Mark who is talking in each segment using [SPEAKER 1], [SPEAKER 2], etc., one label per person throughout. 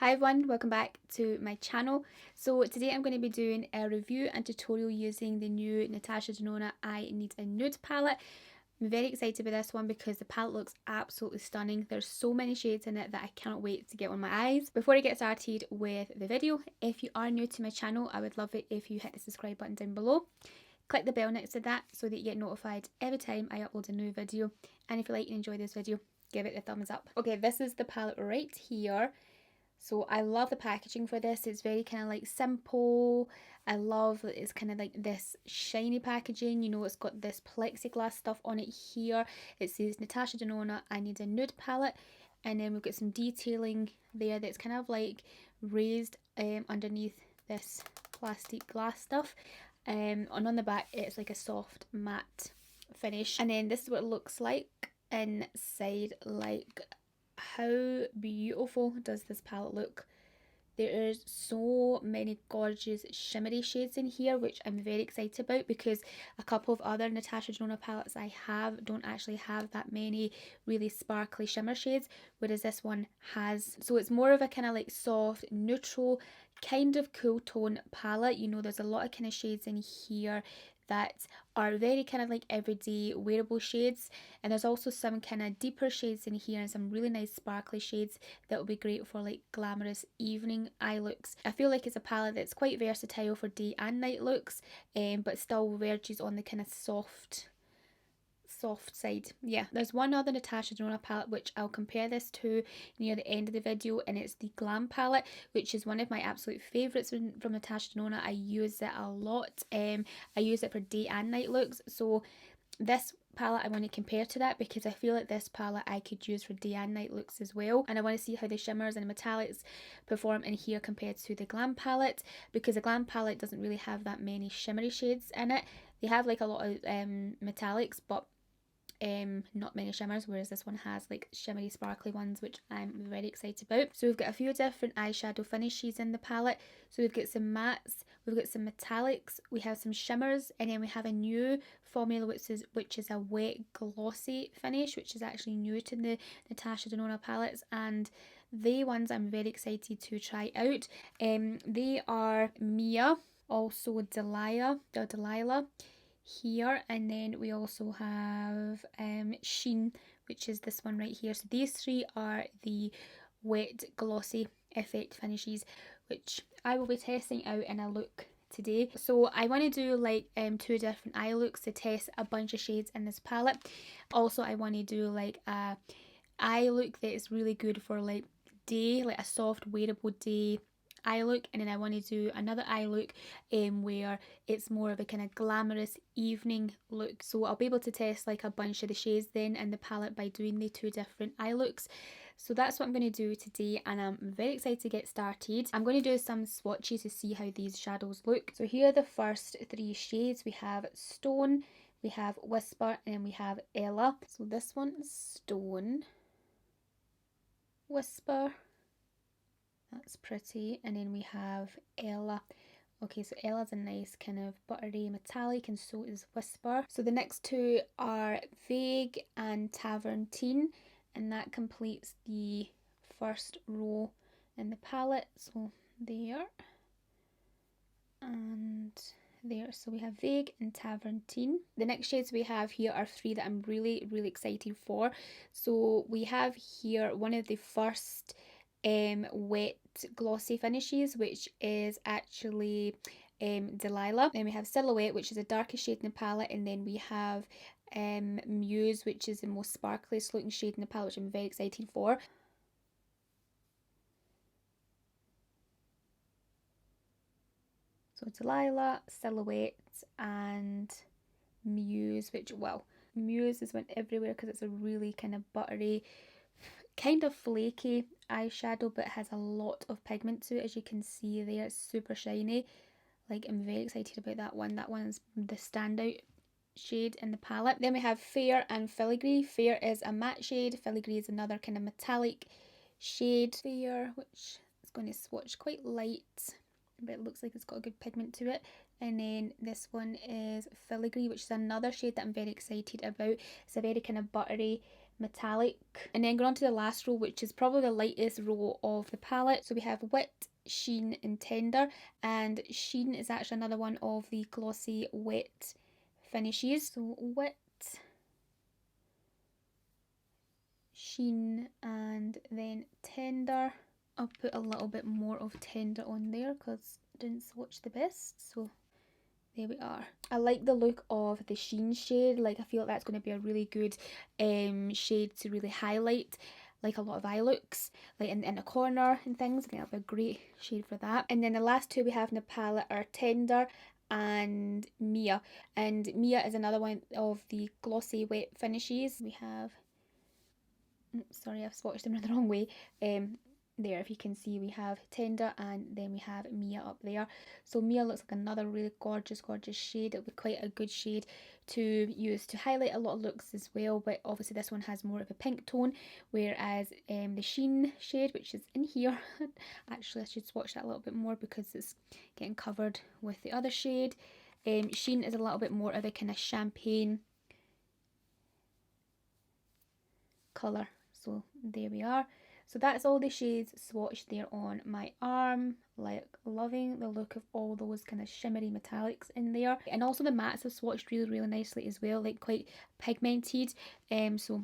[SPEAKER 1] Hi everyone, welcome back to my channel. So today I'm going to be doing a review and tutorial using the new Natasha Denona I Need a Nude palette. I'm very excited about this one because the palette looks absolutely stunning. There's so many shades in it that I cannot wait to get on my eyes. Before I get started with the video, if you are new to my channel, I would love it if you hit the subscribe button down below. Click the bell next to that so that you get notified every time I upload a new video. And if you like and enjoy this video, give it a thumbs up. Okay, this is the palette right here. So I love the packaging for this. It's very kind of like simple. I love that it's kind of like this shiny packaging. You know, it's got this plexiglass stuff on it here. It says Natasha Denona I Need a Nude palette. And then we've got some detailing there that's kind of like raised underneath this plastic glass stuff. And on the back it's like a soft matte finish. And then this is what it looks like inside. Like, how beautiful does this palette look? There is so many gorgeous shimmery shades in here, which I'm very excited about because a couple of other Natasha Denona palettes I have don't actually have that many really sparkly shimmer shades, whereas this one has. So it's more of a kind of like soft, neutral, kind of cool tone palette. You know, there's a lot of kind of shades in here that are very kind of like everyday wearable shades, and there's also some kind of deeper shades in here and some really nice sparkly shades that will be great for like glamorous evening eye looks. I feel like it's a palette that's quite versatile for day and night looks, but still verges on the kind of soft side. Yeah, there's one other Natasha Denona palette which I'll compare this to near the end of the video, and it's the Glam palette, which is one of my absolute favourites from Natasha Denona. I use it a lot. I use it for day and night looks, so this palette I want to compare to that because I feel like this palette I could use for day and night looks as well, and I want to see how the shimmers and metallics perform in here compared to the Glam palette, because the Glam palette doesn't really have that many shimmery shades in it. They have like a lot of metallics, but not many shimmers, whereas this one has like shimmery sparkly ones, which I'm very excited about. So we've got a few different eyeshadow finishes in the palette. So we've got some mattes, we've got some metallics, we have some shimmers, and then we have a new formula which is a wet glossy finish, which is actually new to the Natasha Denona palettes, and the ones I'm very excited to try out. They are Mia, also Delilah here, and then we also have Sheen, which is this one right here. So these three are the wet glossy effect finishes, which I will be testing out in a look today. So I want to do like two different eye looks to test a bunch of shades in this palette. Also, I want to do like a eye look that is really good for like day, like a soft wearable day eye look, and then I want to do another eye look where it's more of a kind of glamorous evening look. So I'll be able to test like a bunch of the shades then in the palette by doing the two different eye looks. So that's what I'm going to do today, and I'm very excited to get started. I'm going to do some swatches to see how these shadows look. So here are the first three shades. We have Stone, we have Whisper, and then we have Ella. So this one is Stone, Whisper, that's pretty, and then we have Ella. Okay, so Ella's a nice kind of buttery metallic, and so is Whisper. So the next two are Vague and Tavern-Teen, and that completes the first row in the palette. So there and there. So we have Vague and Tavern-Teen. The next shades we have here are three that I'm really excited for. So we have here one of the first wet glossy finishes, which is actually Delilah. Then we have Silhouette, which is a darkest shade in the palette, and then we have Muse, which is the most sparkliest looking shade in the palette, which I'm very excited for. So Delilah, Silhouette, and Muse, which, well, Muse is went everywhere because it's a really kind of buttery, kind of flaky eyeshadow, but has a lot of pigment to it, as you can see there. It's super shiny. Like, I'm very excited about that one. That one's the standout shade in the palette. Then we have Fair and Filigree. Fair is a matte shade, Filigree is another kind of metallic shade. Fair, which is going to swatch quite light, but it looks like it's got a good pigment to it. And then this one is Filigree, which is another shade that I'm very excited about. It's a very kind of buttery metallic. And then going on to the last row, which is probably the lightest row of the palette. So we have Wet, Sheen and Tender, and Sheen is actually another one of the glossy wet finishes. So Wet, Sheen and then Tender. I'll put a little bit more of Tender on there because I didn't swatch the best, so there we are. I like the look of the Sheen shade. Like, I feel like that's going to be a really good shade to really highlight like a lot of eye looks, like in the corner and things. I think that'll be a great shade for that. And then the last two we have in the palette are Tender and Mia. And Mia is another one of the glossy wet finishes. We have, sorry, I've swatched them in the wrong way. There, if you can see, we have Tender and then we have Mia up there. So Mia looks like another really gorgeous shade. It'll be quite a good shade to use to highlight a lot of looks as well, but obviously this one has more of a pink tone, whereas the Sheen shade, which is in here, actually I should swatch that a little bit more because it's getting covered with the other shade. Sheen is a little bit more of a kind of champagne colour. So there we are. So that's all the shades swatched there on my arm. Like, loving the look of all those kind of shimmery metallics in there. And also the mattes have swatched really nicely as well, like quite pigmented. So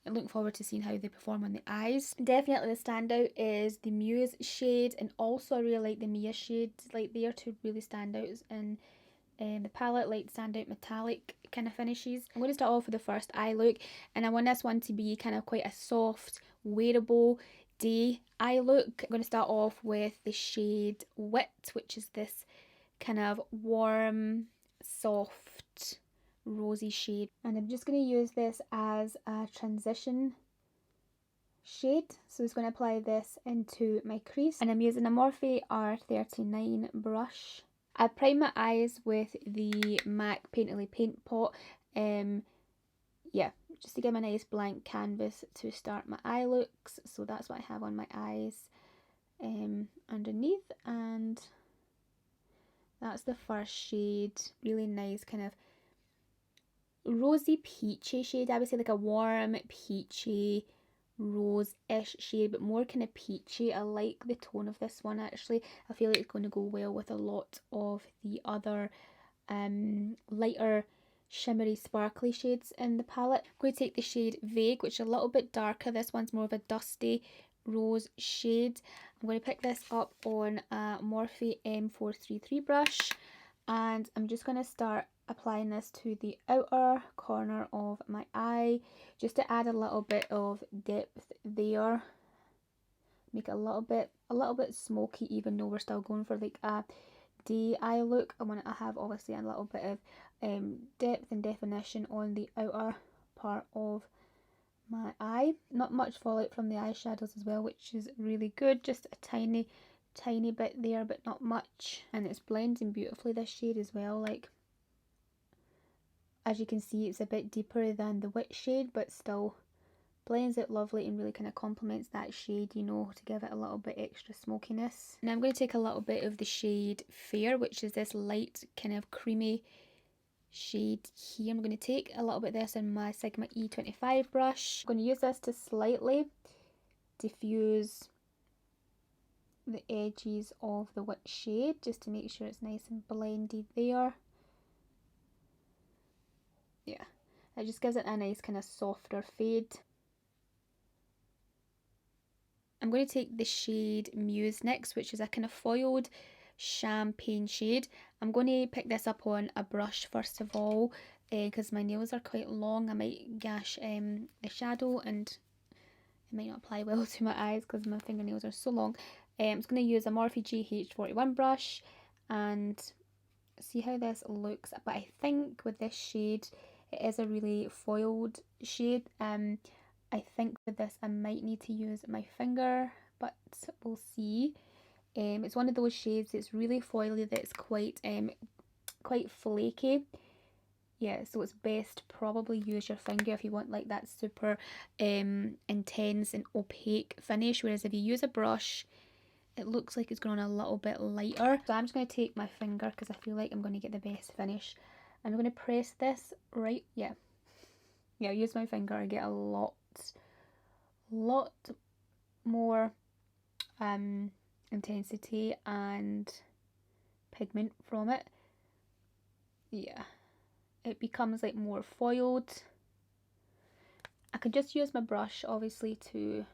[SPEAKER 1] I'm looking forward to seeing how they perform on the eyes. Definitely the standout is the Muse shade, and also I really like the Mia shade. Like, they are two really standouts in the palette, like standout metallic kind of finishes. I'm going to start off with the first eye look, and I want this one to be kind of quite a soft, wearable day eye look. I'm going to start off with the shade Wit, which is this kind of warm, soft, rosy shade. And I'm just going to use this as a transition shade. So I'm just going to apply this into my crease. And I'm using a Morphe R39 brush. I prime my eyes with the MAC Painterly Paint Pot. Yeah, just to give me a nice blank canvas to start my eye looks. So that's what I have on my eyes underneath, and that's the first shade. Really nice kind of rosy peachy shade. I would say like a warm peachy rose-ish shade, but more kind of peachy. I like the tone of this one actually. I feel like it's going to go well with a lot of the other lighter shimmery sparkly shades in the palette. I'm going to take the shade Vague, which is a little bit darker. This one's more of a dusty rose shade. I'm going to pick this up on a Morphe M433 brush, and I'm just going to start applying this to the outer corner of my eye just to add a little bit of depth there, make it a little bit smoky, even though we're still going for like a day eye look. I want to have obviously a little bit of depth and definition on the outer part of my eye. Not much fallout from the eyeshadows as well, which is really good. Just a tiny bit there, but not much. And it's blending beautifully, this shade as well. Like, as you can see, it's a bit deeper than the Wit shade, but still blends it lovely and really kind of complements that shade, you know, to give it a little bit extra smokiness. Now I'm going to take a little bit of the shade Fair, which is this light kind of creamy shade here. I'm going to take a little bit of this in my Sigma E25 brush. I'm going to use this to slightly diffuse the edges of the Wit shade, just to make sure it's nice and blended there. Yeah, it just gives it a nice kind of softer fade. I'm going to take the shade Muse next, which is a kind of foiled champagne shade. I'm going to pick this up on a brush first of all, because my nails are quite long. I might gash the shadow and it might not apply well to my eyes because my fingernails are so long. I'm just going to use a Morphe GH41 brush and see how this looks. But I think with this shade, it is a really foiled shade. I think with this I might need to use my finger, but we'll see. It's one of those shades that's really foily, that's quite flaky. Yeah, so it's best probably use your finger if you want like that super intense and opaque finish, whereas if you use a brush, it looks like it's going on a little bit lighter. So I'm just going to take my finger because I feel like I'm going to get the best finish. I'm going to press this right, yeah, use my finger. I get a lot lot more intensity and pigment from it. Yeah, it becomes like more foiled. I could just use my brush obviously to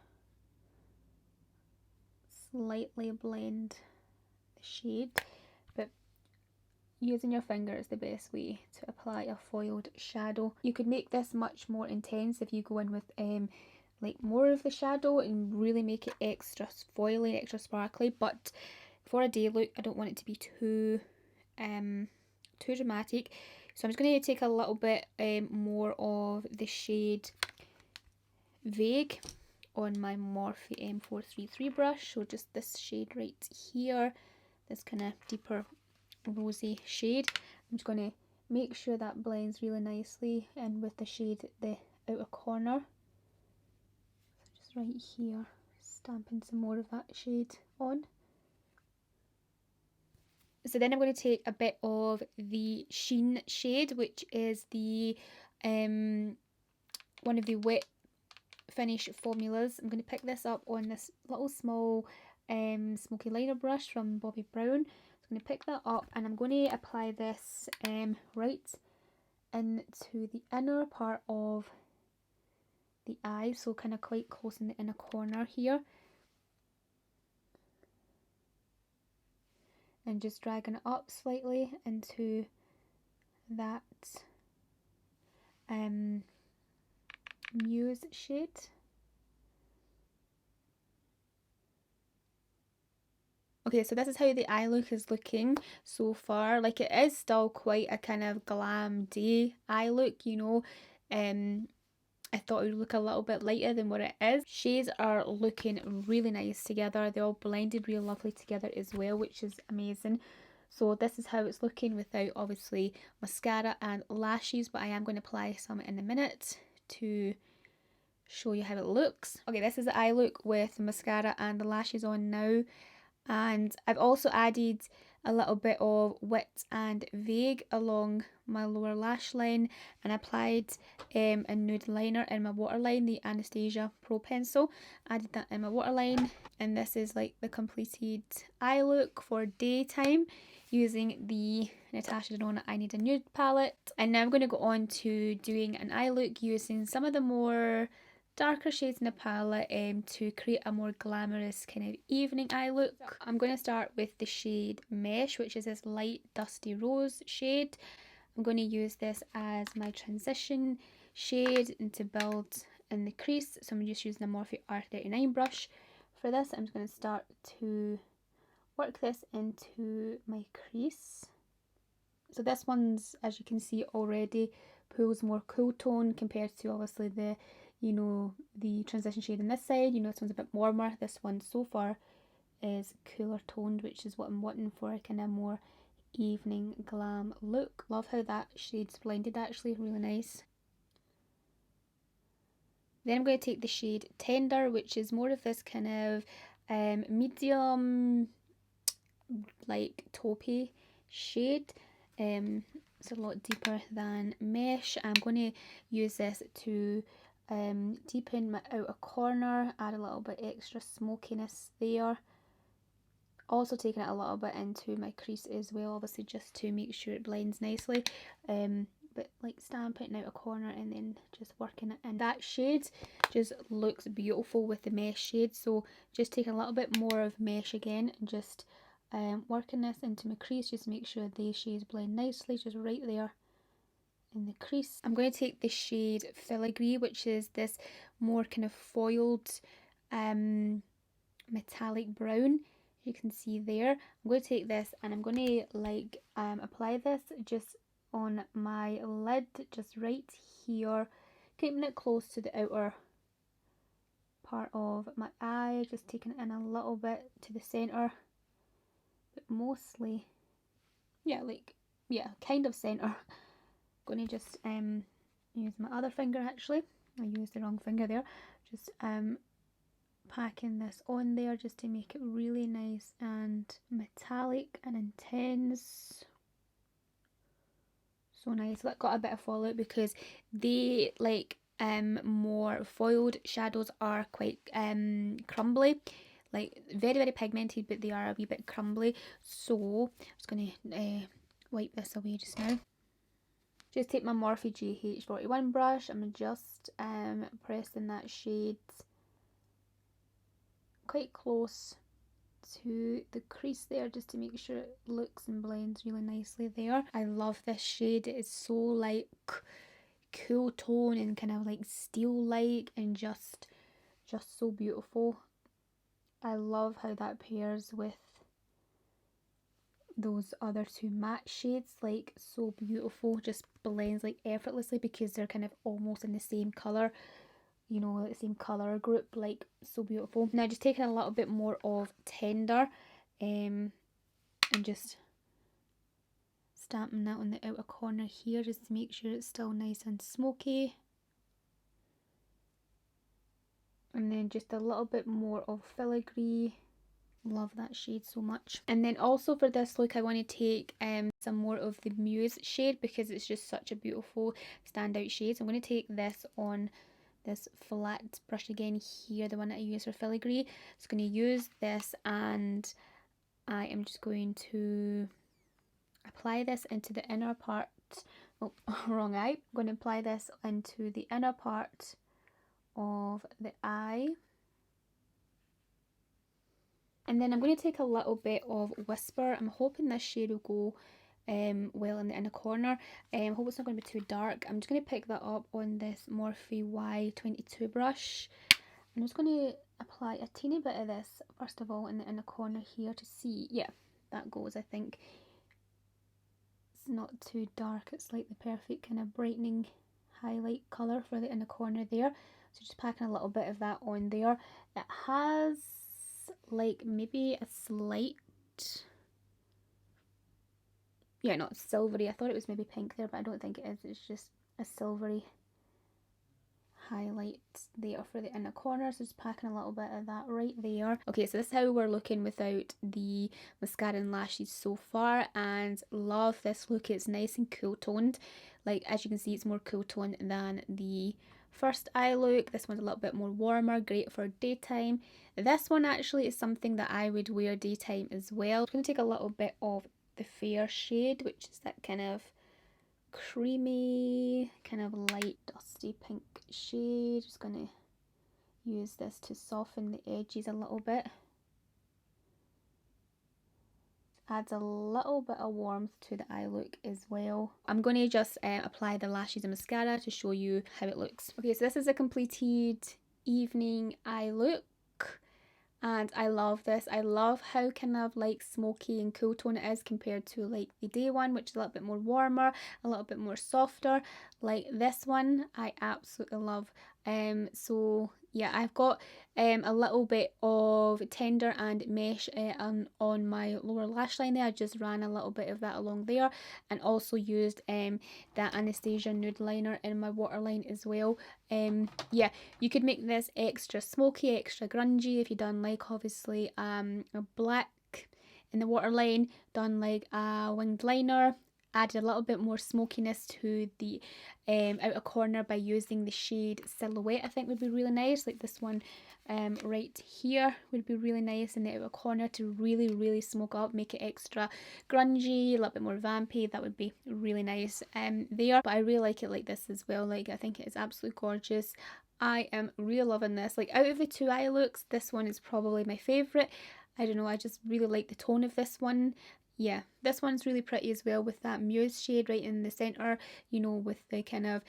[SPEAKER 1] slightly blend the shade, but using your finger is the best way to apply a foiled shadow. You could make this much more intense if you go in with like more of the shadow and really make it extra foily, extra sparkly, but for a day look I don't want it to be too dramatic. So I'm just going to take a little bit more of the shade Vague on my Morphe M433 brush, so just this shade right here, this kind of deeper rosy shade. I'm just going to make sure that blends really nicely in with the shade at the outer corner. So just right here, stamping some more of that shade on. So then I'm going to take a bit of the Sheen shade, which is the one of the wet finish formulas. I'm going to pick this up on this little small smoky liner brush from Bobbi Brown. So I'm going to pick that up and I'm going to apply this right into the inner part of the eye, so kind of quite close in the inner corner here. And just dragging it up slightly into that Muse shade. Okay, so this is how the eye look is looking so far. Like, it is still quite a kind of glam day eye look, you know. I thought it would look a little bit lighter than what it is. Shades are looking really nice together. They all blended real lovely together as well, which is amazing. So this is how it's looking without obviously mascara and lashes, but I am going to apply some in a minute to show you how it looks. Okay, this is the eye look with the mascara and the lashes on now. And I've also added a little bit of Wit and Vague along my lower lash line, and applied a nude liner in my waterline, the Anastasia Pro Pencil. Added that in my waterline, and this is like the completed eye look for daytime using the Natasha Denona I Need a Nude palette. And now I'm going to go on to doing an eye look using some of the more darker shades in the palette to create a more glamorous kind of evening eye look. I'm going to start with the shade Mesh, which is this light dusty rose shade. I'm going to use this as my transition shade and to build in the crease. So I'm just using a Morphe R39 brush for this. I'm just going to start to work this into my crease. So this one's, as you can see already, pulls more cool tone compared to obviously the, you know, the transition shade on this side. You know, this one's a bit warmer. This one so far is cooler toned, which is what I'm wanting for a kind of more evening glam look. Love how that shade's blended, actually, really nice. Then I'm going to take the shade Tender, which is more of this kind of medium, like taupey shade. It's a lot deeper than Mesh. I'm going to use this to deepen my outer corner, add a little bit extra smokiness there. Also taking it a little bit into my crease as well, obviously just to make sure it blends nicely. But like stamp it in outer corner and then just working it in. That shade just looks beautiful with the Mesh shade, so just taking a little bit more of Mesh again and just working this into my crease, just make sure the shades blend nicely, just right there in the crease. I'm going to take the shade Filigree, which is this more kind of foiled metallic brown, you can see there. I'm going to take this and I'm going to like apply this just on my lid, just right here, keeping it close to the outer part of my eye, just taking it in a little bit to the centre, but mostly, yeah, like, yeah, kind of centre. Going to just use my other finger, actually, I used the wrong finger there, just packing this on there just to make it really nice and metallic and intense. So nice. That got a bit of fallout because they, like, more foiled shadows are quite crumbly, like very pigmented, but they are a wee bit crumbly. So I'm just going to wipe this away just now. Just take my Morphe GH41 brush. I'm just pressing that shade quite close to the crease there, just to make sure it looks and blends really nicely there. I love this shade. It is so like cool tone and kind of like steel like, and just so beautiful. I love how that pairs with those other two matte shades, like so beautiful. Just blends like effortlessly because they're kind of almost in the same colour, you know, like the same colour group, like so beautiful. Now just taking a little bit more of Tender and just stamping that on the outer corner here just to make sure it's still nice and smoky. And then just a little bit more of Filigree. Love that shade so much. And then also for this look I want to take some more of the Muse shade because it's just such a beautiful standout shade. So I'm going to take this on this flat brush again here, the one that I use for Filigree. Just going to use this, and I am just going to apply this into the inner part. Oh, wrong eye. I'm going to apply this into the inner part of the eye. And then I'm going to take a little bit of Whisper. I'm hoping this shade will go well in the inner corner. I hope it's not going to be too dark. I'm just going to pick that up on this Morphe Y22 brush. I'm just going to apply a teeny bit of this first of all in the inner corner here to see. Yeah, that goes, I think. It's not too dark. It's like the perfect kind of brightening highlight colour for the inner corner there. So just packing a little bit of that on there. It has like maybe a slight, yeah, not silvery. I thought it was maybe pink there, but I don't think it is. It's just a silvery highlight there for the inner corner. So just packing a little bit of that right there. Okay, so this is how we're looking without the mascara and lashes so far, and love this look. It's nice and cool toned. Like as you can see, it's more cool toned than the first eye look. This one's a little bit more warmer, great for daytime. This one actually is something that I would wear daytime as well. I'm going to take a little bit of the fair shade, which is that kind of creamy, kind of light dusty pink shade. Just going to use this to soften the edges a little bit. Adds a little bit of warmth to the eye look as well. I'm going to just apply the lashes and mascara to show you how it looks. Okay, so this is a completed evening eye look. And I love this. I love how kind of like smoky and cool tone it is compared to like the day one, which is a little bit more warmer, a little bit more softer. Like this one I absolutely love. So yeah, I've got a little bit of Tender and Mesh on my lower lash line there. I just ran a little bit of that along there, and also used that Anastasia Nude liner in my waterline as well. Yeah, you could make this extra smoky, extra grungy if you done like obviously a black in the waterline, done like a winged liner, added a little bit more smokiness to the outer corner by using the shade Silhouette. I think would be really nice. Like this one right here would be really nice in the outer corner to really smoke up, make it extra grungy, a little bit more vampy. That would be really nice there. But I really like it like this as well. Like I think it is absolutely gorgeous. I am really loving this. Like out of the two eye looks, this one is probably my favourite. I don't know, I just really like the tone of this one. Yeah, this one's really pretty as well with that Muse shade right in the centre, you know, with the kind of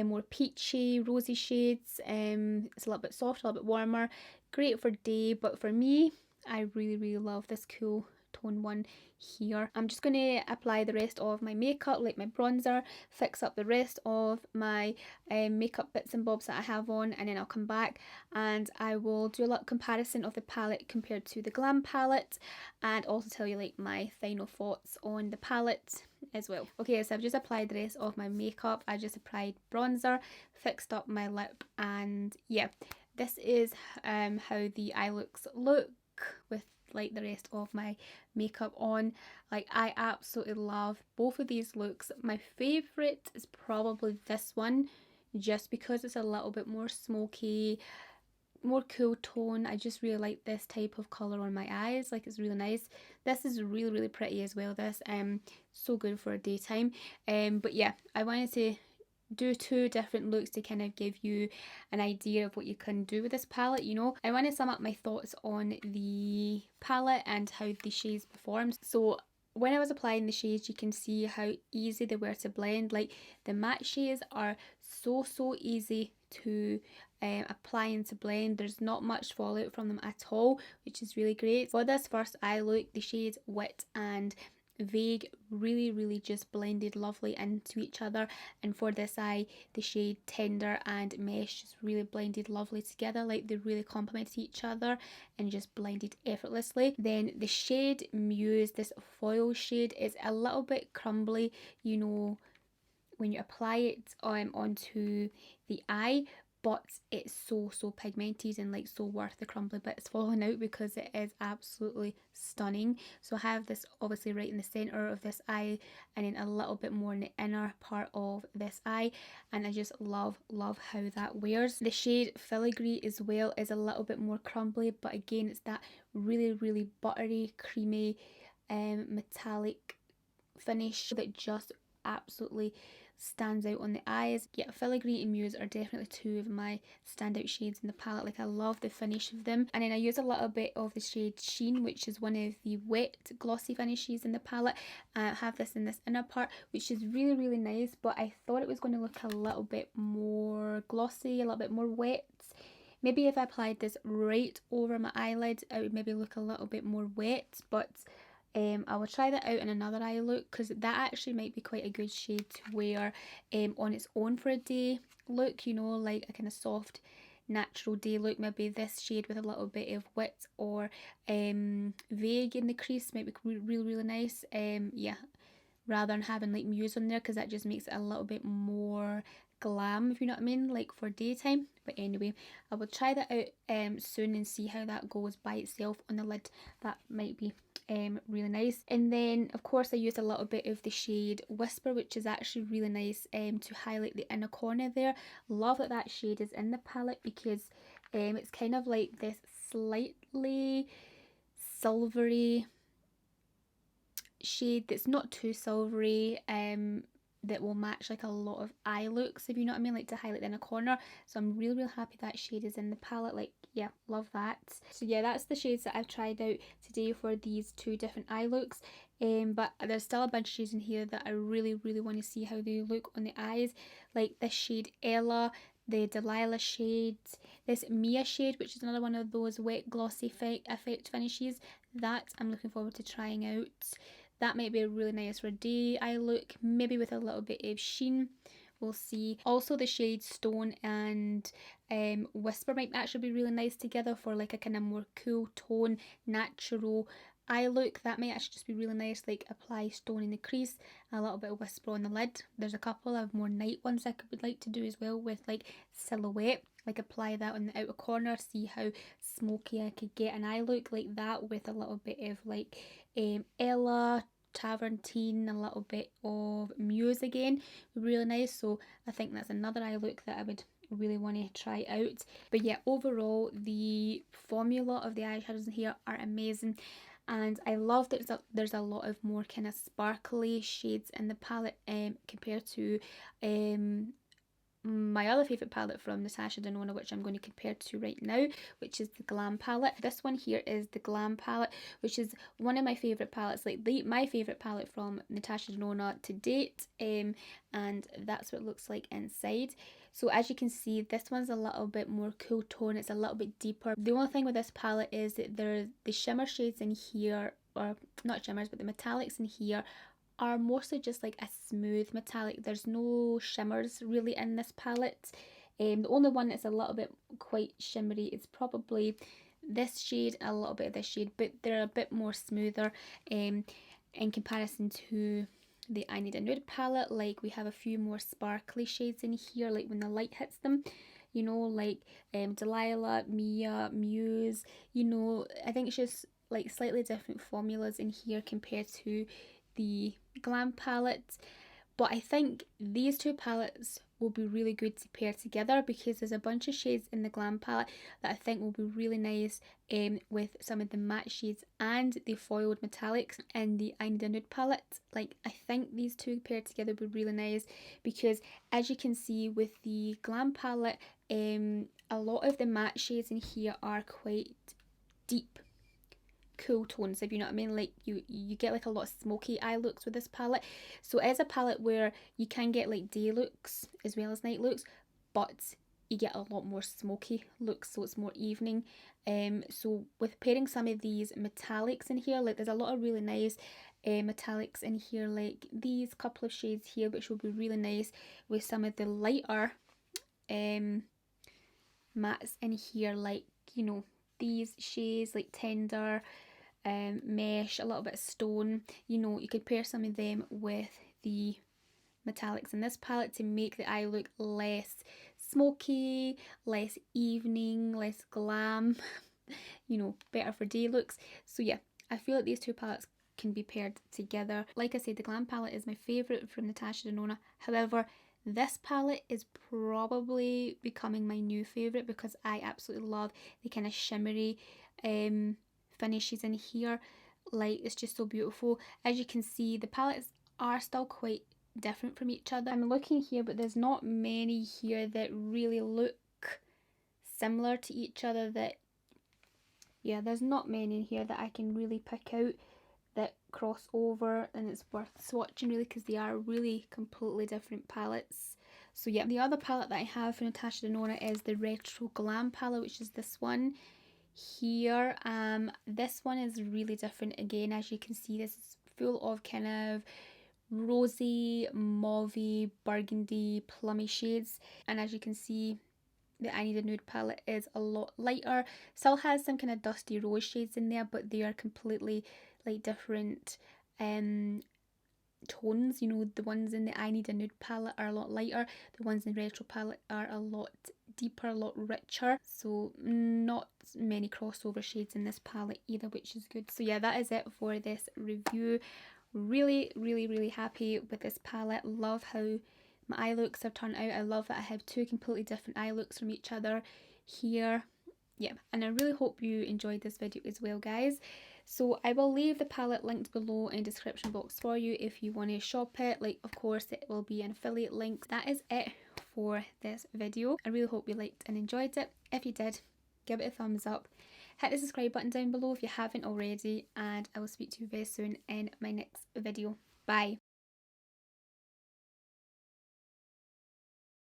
[SPEAKER 1] more peachy, rosy shades. It's a little bit softer, a little bit warmer. Great for day, but for me, I really love this cool tone one here. I'm just going to apply the rest of my makeup, like my bronzer, fix up the rest of my makeup bits and bobs that I have on, and then I'll come back and I will do a little comparison of the palette compared to the Glam palette, and also tell you like my final thoughts on the palette as well. Okay, so I've just applied the rest of my makeup. I just applied bronzer, fixed up my lip, and yeah, this is how the eye looks look with like the rest of my makeup on. Like I absolutely love both of these looks. My favourite is probably this one just because it's a little bit more smoky, more cool tone. I just really like this type of colour on my eyes, like it's really nice. This is really, really pretty as well, this, so good for daytime. But yeah, I wanted to do two different looks to kind of give you an idea of what you can do with this palette, you know. I want to sum up my thoughts on the palette and how the shades performed. So when I was applying the shades, you can see how easy they were to blend. Like the matte shades are so easy to apply and to blend. There's not much fallout from them at all, which is really great. For this first eye look, the shades Wit and Vague really just blended lovely into each other, and for this eye the shade Tender and Mesh just really blended lovely together. Like they really complemented each other and just blended effortlessly. Then the shade Muse, this foil shade, is a little bit crumbly, you know, when you apply it onto the eye, but it's so pigmented and like so worth the crumbly bits falling out because it is absolutely stunning. So I have this obviously right in the center of this eye and then a little bit more in the inner part of this eye, and I just love how that wears. The shade Filigree as well is a little bit more crumbly, but again it's that really buttery, creamy, metallic finish that just absolutely stands out on the eyes. Yeah, Filigree and Muse are definitely two of my standout shades in the palette. Like I love the finish of them. And then I use a little bit of the shade Sheen, which is one of the wet glossy finishes in the palette. I have this in this inner part, which is really nice, but I thought it was going to look a little bit more glossy, a little bit more wet. Maybe if I applied this right over my eyelid, it would maybe look a little bit more wet, but I will try that out in another eye look because that actually might be quite a good shade to wear on its own for a day look, you know, like a kind of soft natural day look. Maybe this shade with a little bit of Wit or Vague in the crease might be really nice. Yeah, rather than having like Muse on there, because that just makes it a little bit more glam, if you know what I mean, like for daytime. But anyway, I will try that out soon and see how that goes by itself on the lid. That might be really nice. And then of course I used a little bit of the shade Whisper, which is actually really nice to highlight the inner corner there. Love that that shade is in the palette because it's kind of like this slightly silvery shade that's not too silvery, that will match like a lot of eye looks, if you know what I mean, like to highlight the inner corner. So I'm really happy that shade is in the palette. Like yeah, love that. So yeah, that's the shades that I've tried out today for these two different eye looks. But there's still a bunch of shades in here that I really want to see how they look on the eyes, like this shade Ella, the Delilah shade, this Mia shade, which is another one of those wet glossy effect finishes that I'm looking forward to trying out. That might be a really nice for a day eye look, maybe with a little bit of sheen. We'll see. Also the shade Stone and Whisper might actually be really nice together for like a kind of more cool tone, natural eye look. That might actually just be really nice. Like apply Stone in the crease, a little bit of Whisper on the lid. There's a couple of more night ones I would like to do as well with like Silhouette. Like apply that on the outer corner, see how smoky I could get an eye look like that with a little bit of like Ella, Tavern, a little bit of Muse again, really nice. So I think that's another eye look that I would really want to try out. But yeah, overall the formula of the eyeshadows in here are amazing, and I love that there's a lot of more kind of sparkly shades in the palette compared to my other favourite palette from Natasha Denona, which I'm going to compare to right now, which is the Glam palette. This one here is the Glam palette, which is one of my favourite palettes, like my favourite palette from Natasha Denona to date, and that's what it looks like inside. So as you can see, this one's a little bit more cool tone, it's a little bit deeper. The only thing with this palette is that the shimmer shades in here, or not shimmers, but the metallics in here are mostly just like a smooth metallic. There's no shimmers really in this palette. The only one that's a little bit quite shimmery is probably this shade and a little bit of this shade, but they're a bit more smoother in comparison to the I Need a Nude palette. Like we have a few more sparkly shades in here, like when the light hits them, you know, like Delilah, Mia, Muse, you know. I think it's just like slightly different formulas in here compared to the Glam palette. But I think these two palettes will be really good to pair together, because there's a bunch of shades in the Glam palette that I think will be really nice with some of the matte shades and the foiled metallics in the I Need a Nude palette. Like, I think these two paired together would be really nice, because as you can see with the Glam palette, a lot of the matte shades in here are quite deep cool tones, if you know what I mean. Like you get like a lot of smoky eye looks with this palette. So it is a palette where you can get like day looks as well as night looks, but you get a lot more smoky looks, so it's more evening. So with pairing some of these metallics in here, like there's a lot of really nice metallics in here, like these couple of shades here, which will be really nice with some of the lighter mattes in here, like, you know, these shades like Tender, Mesh, a little bit of Stone. You know, you could pair some of them with the metallics in this palette to make the eye look less smoky, less evening, less glam, you know, better for day looks. So yeah, I feel like these two palettes can be paired together. Like I said, the Glam palette is my favourite from Natasha Denona. However, this palette is probably becoming my new favourite, because I absolutely love the kind of shimmery finishes in here. Like, it's just so beautiful. As you can see, the palettes are still quite different from each other. I'm looking here, but there's not many here that really look similar to each other. That, yeah, there's not many in here that I can really pick out that cross over and it's worth swatching, really, because they are really completely different palettes. So yeah, the other palette that I have for Natasha Denona is the Retro Glam palette, which is this one here. This one is really different again. As you can see, this is full of kind of rosy, mauvey, burgundy, plummy shades, and as you can see, the I Need a Nude palette is a lot lighter. Still has some kind of dusty rose shades in there, but they are completely like different tones. You know, the ones in the I Need a Nude palette are a lot lighter, the ones in the Retro palette are a lot deeper, a lot richer, so not many crossover shades in this palette either, which is good. So yeah, that is it for this review. Really happy with this palette. Love how my eye looks have turned out. I love that I have two completely different eye looks from each other here. Yeah, and I really hope you enjoyed this video as well, guys. So I will leave the palette linked below in the description box for you if you want to shop it. Like, of course, it will be an affiliate link. That is it for this video. I really hope you liked and enjoyed it. If you did, give it a thumbs up. Hit the subscribe button down below if you haven't already, and I will speak to you very soon in my next video. Bye.